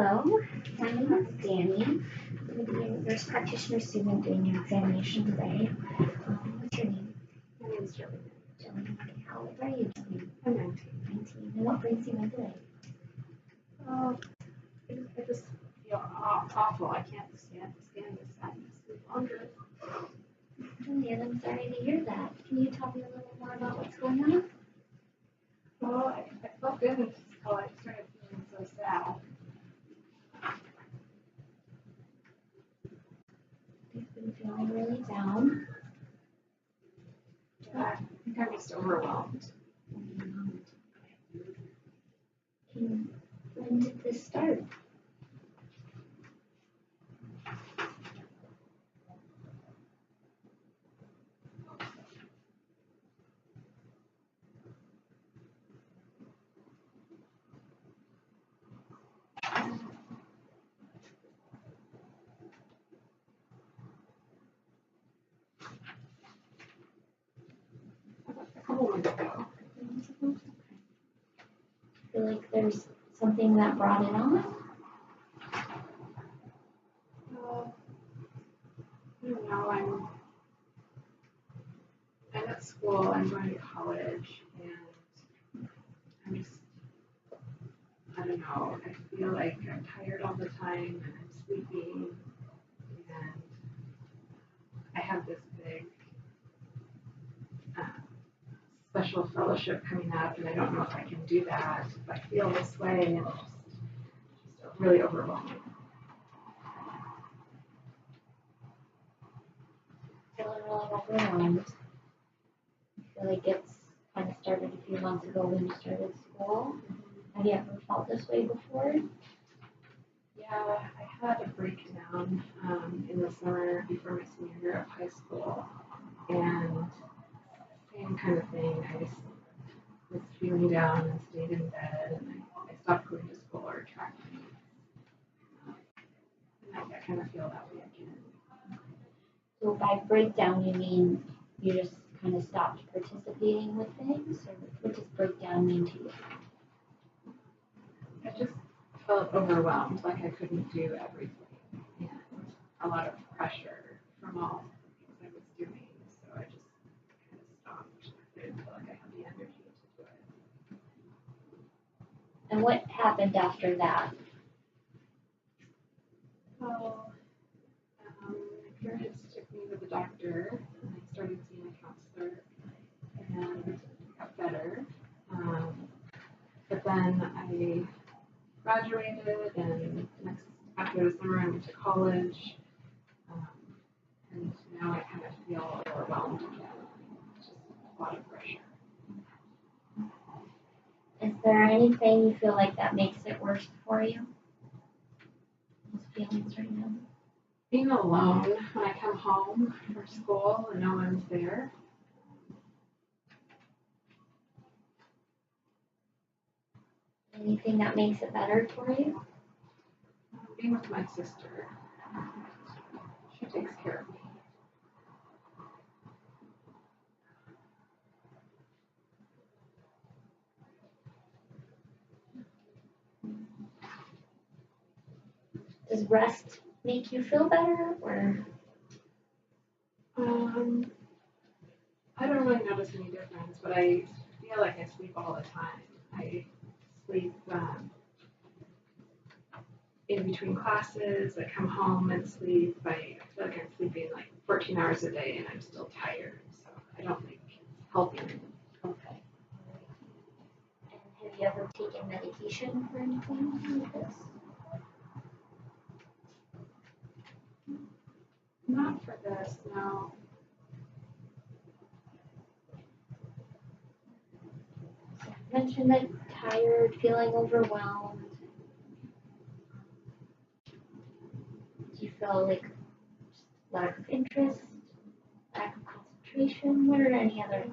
Hello, my name is Danny. I'm going to be a nurse practitioner student doing your examination today. What's your name? My name is Joey. Joey. Okay, how old are you, Joey? I'm 19. 19. And what brings you in today? I just feel awful. I can't stand this sadness any longer. Julian, I'm sorry to hear that. Can you tell me a little more about what's going on? Well, I felt good until I started feeling so sad. You've been feeling really down. Yeah, I think I'm just overwhelmed. When did this start? A couple months ago. I feel like there's something that brought it on. I don't know. I'm at school. I'm going to college, and I'm just, I don't know. I feel like I'm tired all the time, and I'm sleeping, and I have this big special fellowship coming up, and I don't know if I can do that. If I feel this way, and it's just really overwhelming. Feeling really overwhelmed. I feel like it's kind of started a few months ago when you started school. Have you ever felt this way before? Yeah, I had a breakdown in the summer before my senior year of high school, and same kind of thing. I just was feeling down and stayed in bed, and I stopped going to school or track meets. And I kind of feel that way again. So by breakdown, you mean you just kind of stopped participating with things, or what does breakdown mean to you? I just felt overwhelmed, like I couldn't do everything, and a lot of pressure from all the things I was doing. So I just kind of stopped. I didn't feel like I had the energy to do it. And what happened after that? Well, my parents took me to the doctor, and I started seeing a counselor, and it got better. But then I graduated, and after the summer I went to college, and now I kind of feel overwhelmed again. Just a lot of pressure. Is there anything you feel like that makes it worse for you? Those feelings right now? Being alone when I come home from school and no one's there. Anything that makes it better for you? Being with my sister. She takes care of me. Does rest make you feel better, or? I don't really notice any difference, but I feel like I sleep all the time. I sleep in between classes. I come home and sleep. I feel like I'm sleeping like 14 hours a day, and I'm still tired. So I don't think it's helping. Okay. And have you ever taken medication for anything like this? Not for this, no. So you mentioned that tired, feeling overwhelmed. Do you feel like lack of interest, lack of concentration? What are any other?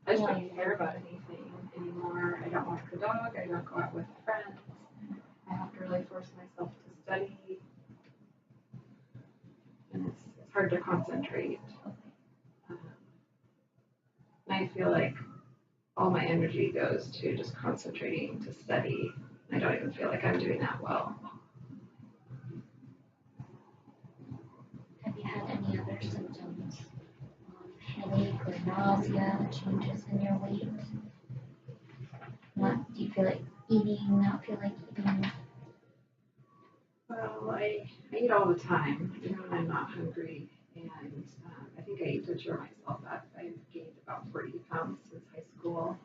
I just don't care about anything anymore. I don't walk the dog. I don't go out with friends. I have to really force myself to study. And it's hard to concentrate. And I feel like all my energy goes to just concentrating to study. I don't even feel like I'm doing that well. nausea, changes in your weight? Do you feel like eating, not feel like eating? Well, I eat all the time, even when I'm not hungry, and I think I need to cheer myself up. I've gained about 40 pounds since high school.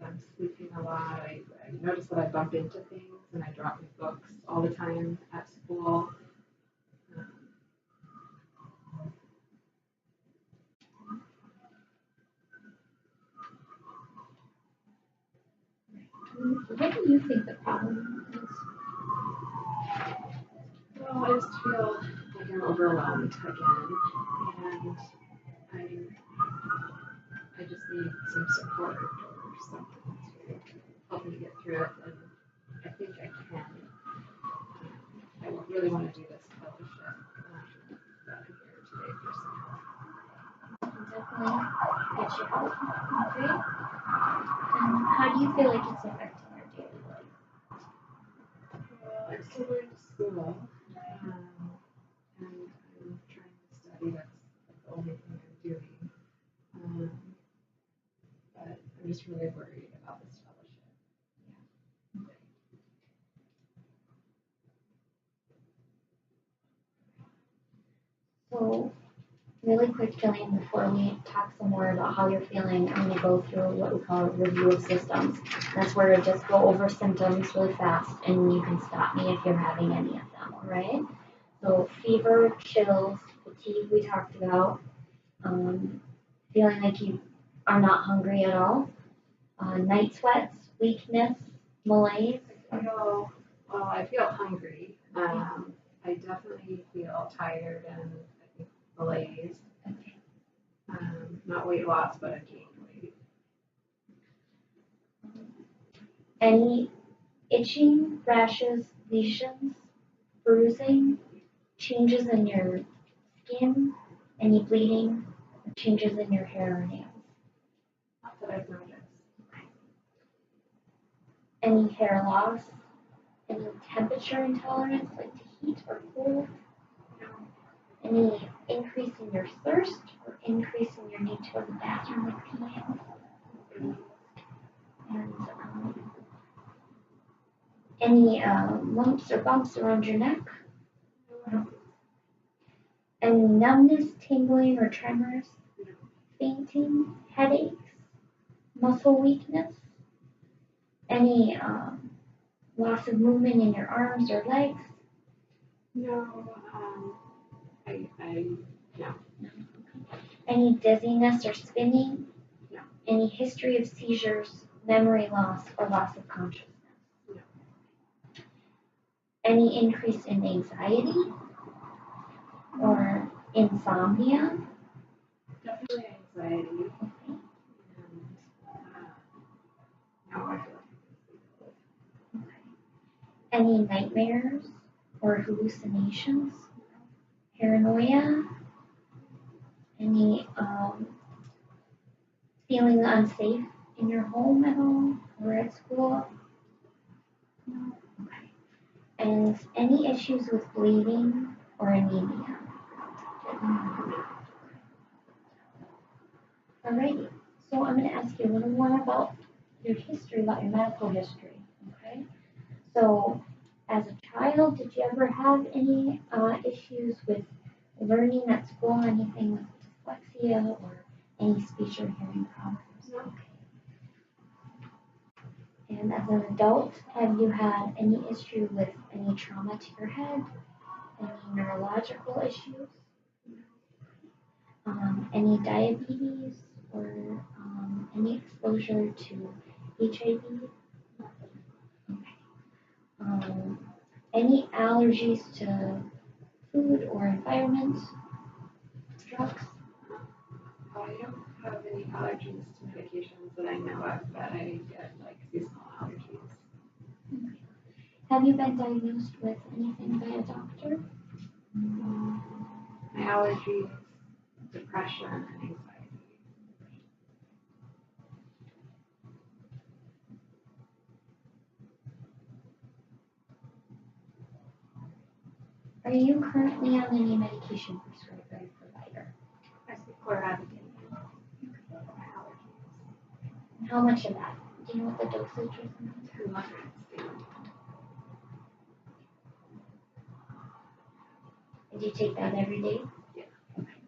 I'm sleeping a lot. I notice that I bump into things and I drop my books all the time at school. What do you think the problem is? Well, I just feel like I'm overwhelmed again, and I just need some support or something to help me get through it, and I think I can. I really want to do this fellowship that I'm here today for some help. Definitely get you help. Okay. And how do you feel like it's affecting your daily life? Well, I'm still going to school, and I'm trying to study. That's the only thing I'm doing. But I'm just really worried about this fellowship. So, really quick, Jillian, before we talk some more about how you're feeling, I'm going to go through what we call a review of systems. That's where I just go over symptoms really fast, and you can stop me if you're having any of them, all right? So, fever, chills, fatigue, we talked about. Feeling like you are not hungry at all. Night sweats, weakness, malaise. Well, I feel hungry. I definitely feel tired and I think malaise. Okay. Not weight loss, but I've gained weight. Any itching, rashes, lesions, bruising, changes in your skin, any bleeding, or changes in your hair or nails. Not that I've noticed. Any hair loss, any temperature intolerance like to heat or cold, any increase in your thirst or increase in your need to go to the bathroom like peeing, and any lumps or bumps around your neck, any numbness, tingling, or tremors, fainting, headaches, muscle weakness, any loss of movement in your arms or legs. No, no. Any dizziness or spinning? No. Any history of seizures, memory loss, or loss of consciousness? No. Any increase in anxiety or insomnia? Definitely anxiety. And now I feel like Any nightmares or hallucinations? Paranoia? Any feeling unsafe in your home at all or at school? No. Okay. And any issues with bleeding or anemia? Alrighty. So I'm going to ask you a little more about your history, about your medical history. Okay. So as a child, did you ever have any issues with learning at school, anything with dyslexia or any speech or hearing problems? No. And as an adult, have you had any issue with any trauma to your head, any neurological issues, any diabetes, or any exposure to HIV? Okay. Any allergies to food or environment, drugs? I don't have any allergies to medications that I know of, but I get like seasonal allergies. Okay. Have you been diagnosed with anything by a doctor? My allergies, depression, and anxiety. Are you currently on any medication prescribed by a provider? loratadine for my allergies. And how much of that? Do you know what the dosage is? 200 daily. And do you take that every day? Yeah. Okay.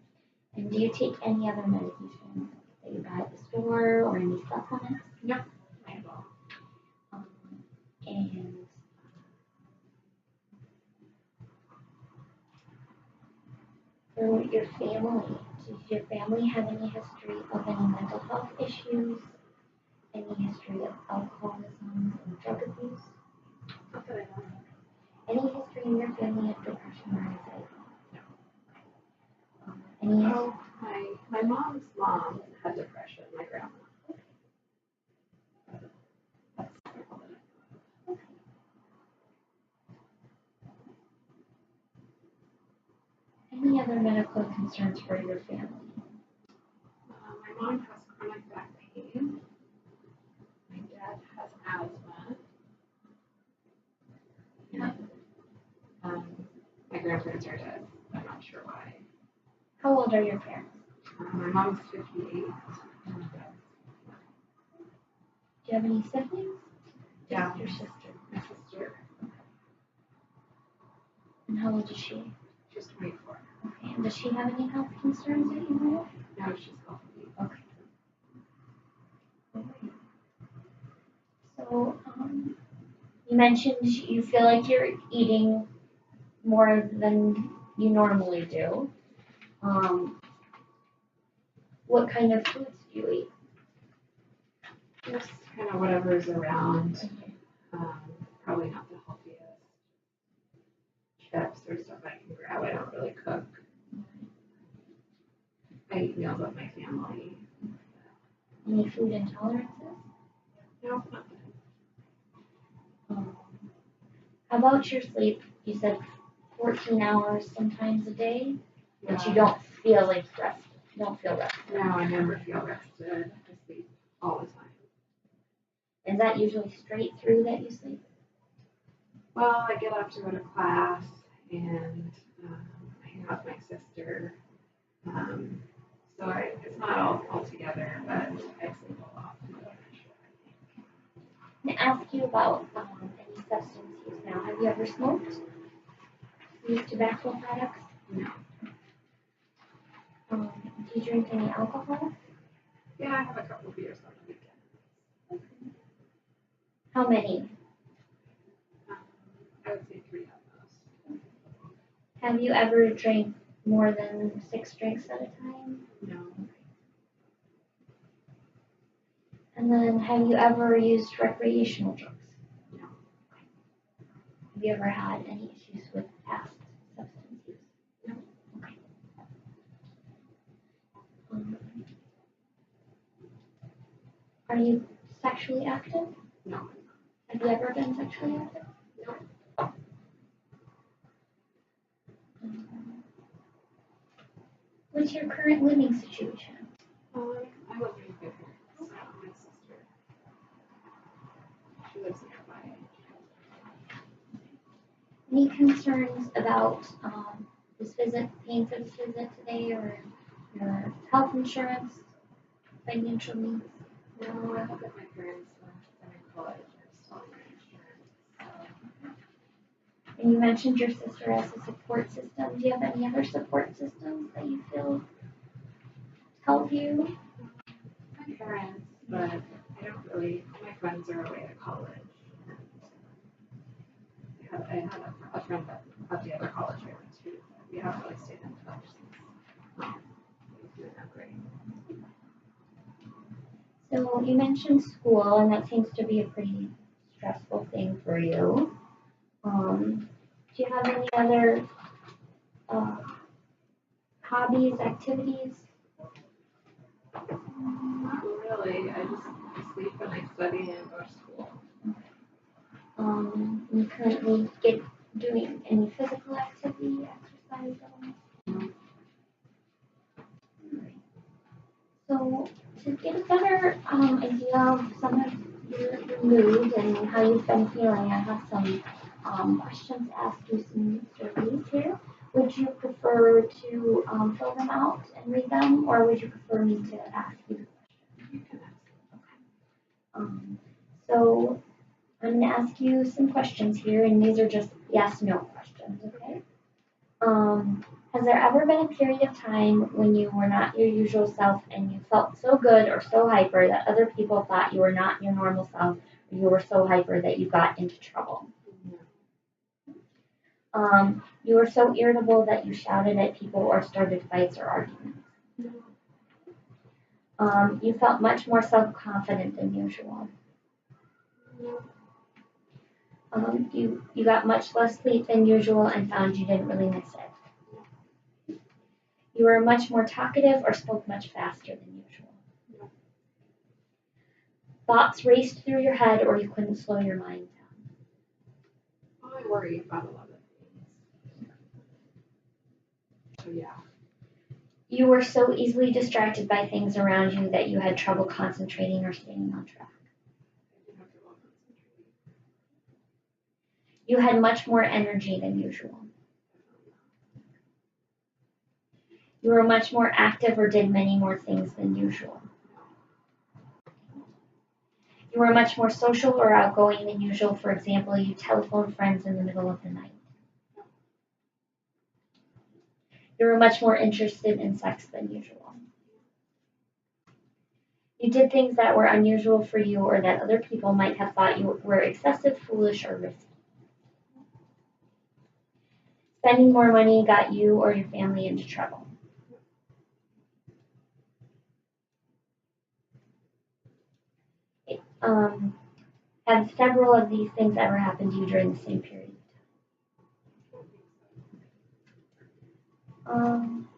And do you take any other medication that you buy at the store or any supplements? No, I don't. And for your family, does your family have any history of any mental health issues? Any history of alcoholism and drug abuse? Not that I know. Any history in your family of depression or anxiety? No. Any Oh, my mom's mom had depression, my grandma. That's all that I know. Any other medical concerns for your family? My mom has chronic back pain. My dad has asthma. Yeah. My grandparents are dead. I'm not sure why. How old are your parents? My mom's 58. And my dad's Do you have any siblings? Yeah. Just your sister. my sister. And how old is she? She's 24. Okay. And does she have any health concerns that you know No, she's healthy. of? Okay. So, you mentioned you feel like you're eating more than you normally do. What kind of foods do you eat? Just kind of whatever's around. Probably not the healthiest. Chips or stuff I can grab. I don't really cook. I eat meals with my family. Any food intolerances? No, not How about your sleep? You said 14 hours sometimes a day, that. but you don't feel like rested. Don't feel rested. No, I never feel rested. I sleep all the time. Is that usually straight through that you sleep? Well, I get up to go to class and I hang out with my sister. So it's not all together, but I sleep a lot. I'm going to ask you about any substance use now. Have you ever smoked? Used tobacco products? No. Do you drink any alcohol? Yeah, I have a couple of beers on the weekend. How many? I would say 3 at most. Have you ever drank more than 6 drinks at a time? No. And then have you ever used recreational drugs? No. Have you ever had any issues with past substance use? No. Okay. Are you sexually active? No. Have you ever been sexually active? No. What's your current living situation? I live with my parents. My sister. She lives nearby. Any concerns about this visit, paying for this visit today, or your health insurance, financial needs? No, I live with my parents when I'm in college. I'm still on my insurance. And you mentioned your sister as a support system. Do you have any other support systems that you feel help you? My parents, but I don't really. My friends are away at college. I had a friend at the other college I went to. We haven't really stayed in touch since. He was doing that great. So you mentioned school, and that seems to be a pretty stressful thing for you. Do you have any other hobbies, activities? Not really. I just sleep and I study and go to school. You currently doing any physical activity, exercise at all? Alright. So to get a better idea of some of your mood and how you've been feeling, I have some questions to ask you, some surveys here. Would you prefer to fill them out and read them, or would you prefer me to ask you the question? You can ask. So I'm going to ask you some questions here, and these are just yes/no questions, okay? Has there ever been a period of time when you were not your usual self and you felt so good or so hyper that other people thought you were not your normal self, or you were so hyper that you got into trouble? You were so irritable that you shouted at people or started fights or arguments. You felt much more self-confident than usual. You got much less sleep than usual and found you didn't really miss it. You were much more talkative or spoke much faster than usual. Thoughts raced through your head or you couldn't slow your mind down. I worry about a lot of things. So yeah. You were so easily distracted by things around you that you had trouble concentrating or staying on track. You had much more energy than usual. You were much more active or did many more things than usual. You were much more social or outgoing than usual. For example, you telephoned friends in the middle of the night. You were much more interested in sex than usual. You did things that were unusual for you or that other people might have thought you were excessive, foolish, or risky. Spending more money got you or your family into trouble. Have several of these things ever happened to you during the same period of time?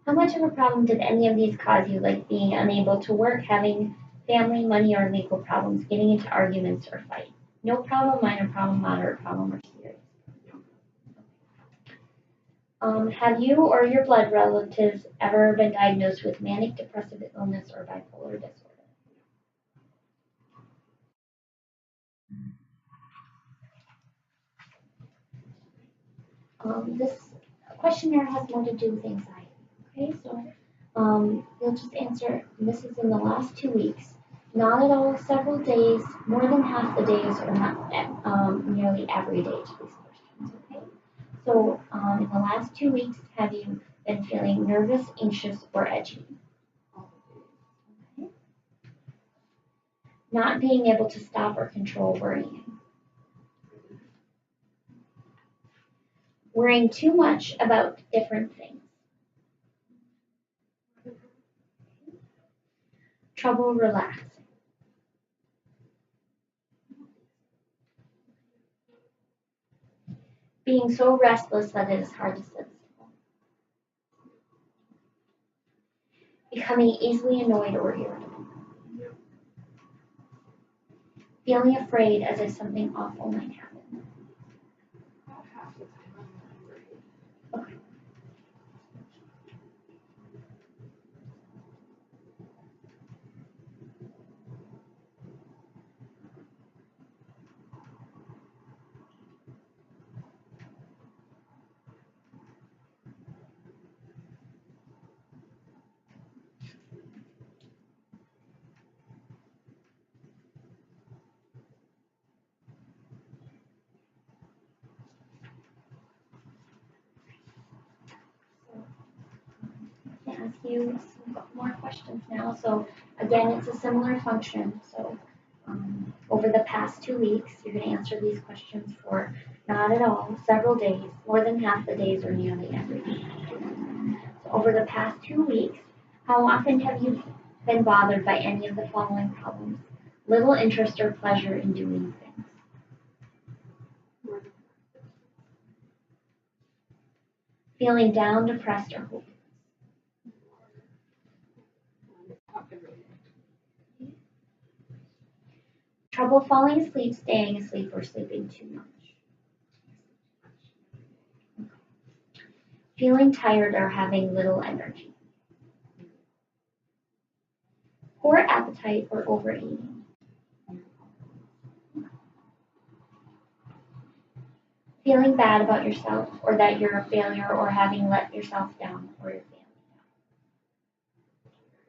How much of a problem did any of these cause you, like being unable to work, having family, money, or legal problems, getting into arguments or fight? No problem, minor problem, moderate problem, or serious? Have you or your blood relatives ever been diagnosed with manic depressive illness or bipolar disorder? This questionnaire has more to do with anxiety. Okay, so you'll just answer, and this is in the last 2 weeks, not at all, several days, more than half the days, or not nearly every day to these questions. Okay, so in the last 2 weeks, have you been feeling nervous, anxious, or edgy? Okay. Not being able to stop or control worrying. Worrying too much about different things. Trouble relaxing. Being so restless that it is hard to sit still. Becoming easily annoyed or irritable. Feeling afraid as if something awful might happen. About half the time I'm worried. Okay. Ask you some more questions now. So again, it's a similar function. So over the past 2 weeks, you're going to answer these questions for not at all, several days, more than half the days, or nearly every day. So over the past 2 weeks, how often have you been bothered by any of the following problems? Little interest or pleasure in doing things. Feeling down, depressed, or hopeless. Trouble falling asleep, staying asleep, or sleeping too much. Feeling tired or having little energy. Poor appetite or overeating. feeling bad about yourself, or that you're a failure, or having let yourself down or your family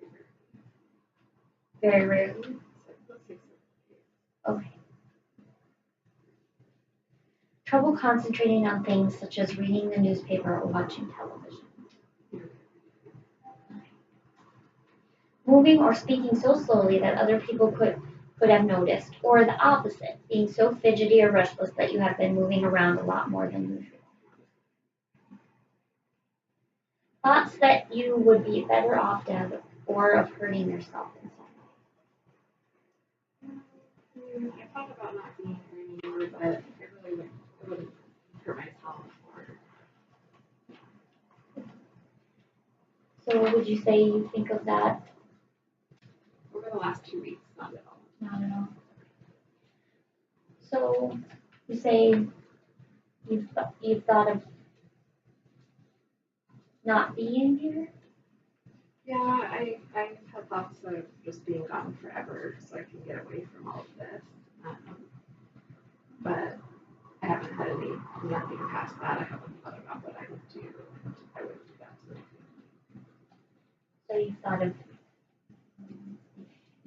down? Very rarely. Okay. Trouble concentrating on things such as reading the newspaper or watching television. Moving or speaking so slowly that other people could have noticed, or the opposite, being so fidgety or restless that you have been moving around a lot more than usual. Thoughts that you would be better off dead or of hurting yourself in some way. I thought about not being here anymore, but it wouldn't hurt myself more. So would you say you think of that? Over the last 2 weeks, not at all. Not at all. So you say you've thought of not being here? Yeah, I had thoughts of just being gone forever so I can get away from all of this. But I haven't had nothing past that. I haven't thought about what I would do. I would do that. So you thought of,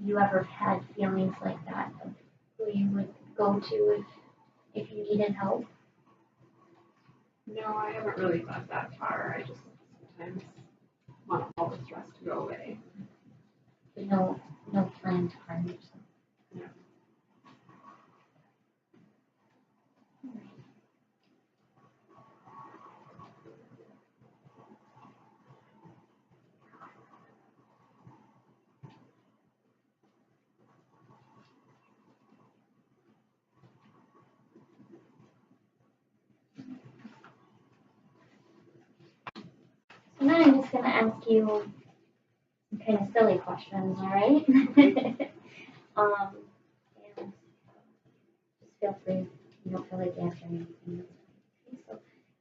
you ever had feelings like that of who you would go to if you needed help? No, I haven't really thought that far. I just sometimes want all the stress to go away. But no plan to harm yourself. No. So now I'm just going to ask you some kind of silly questions, all right? And just feel free if you don't feel like answering anything. Okay, so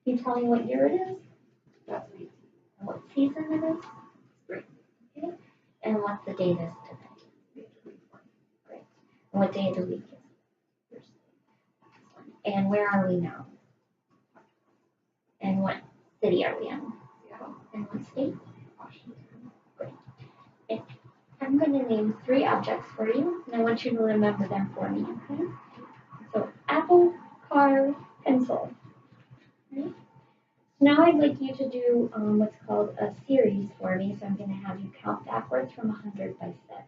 can you tell me what year it is? That's me. And what season it is? Spring. Okay. And what the date is today? May 24th. Great. And what day of the week is it? Thursday. And where are we now? And what city are we in? Seattle. And what state? Washington. And I'm going to name 3 objects for you, and I want you to remember them for me, okay? So apple, car, pencil. Okay? So now I'd like you to do what's called a series for me, so I'm going to have you count backwards from 100 by 7.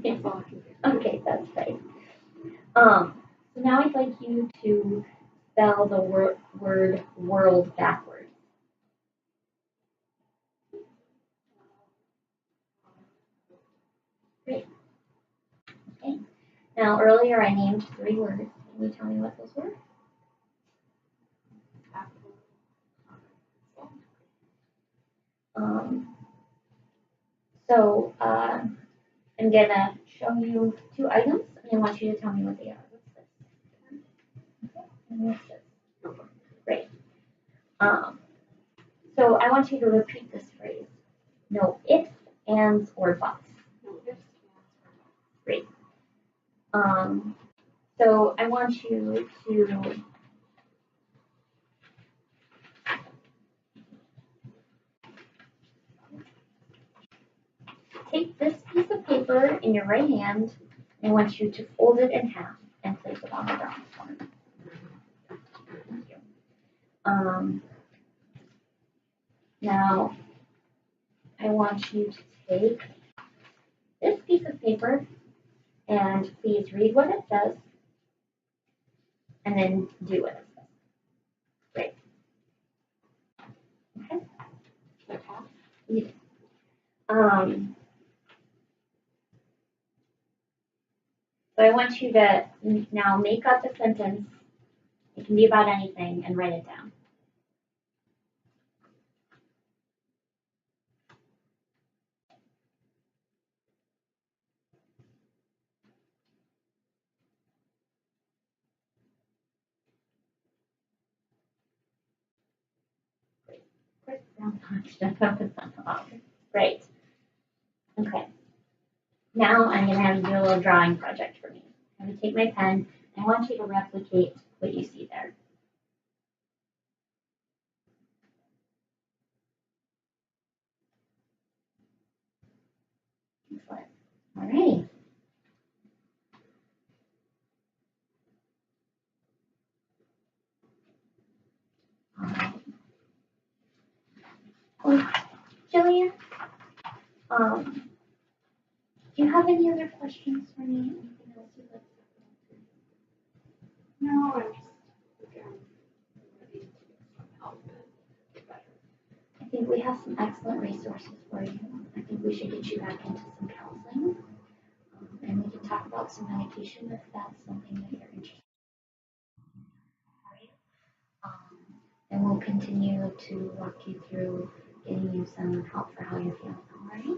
That's all I can do. Okay, that's right. So now I'd like you to spell the word world backwards. Great. Okay. Now earlier I named 3 words. Can you tell me what those were? Apple. So I'm gonna show you 2 items, and I want you to tell me what they are. What's this? Okay. And what's this? Great. So I want you to repeat this phrase. No ifs, ands, or buts. No ifs, Great. So I want you to take this piece of paper in your right hand, and I want you to fold it in half and place it on the ground for me. Thank you. Now, I want you to take this piece of paper and please read what it says and then do what it says. Great. Okay. Okay. So I want you to now make up a sentence. It can be about anything and write it down. Great. Great. Great. Okay. Now I'm going to have you do a little drawing project for me. I'm going to take my pen and I want you to replicate what you see there. Excellent. All right. All right. Oh, Jillian, do you have any other questions for me? Anything else you'd like to No, I'm just again ready to get some help and get better. I think we have some excellent resources for you. I think we should get you back into some counseling. And we can talk about some medication if that's something that you're interested in. And we'll continue to walk you through getting you some help for how you're feeling, all right?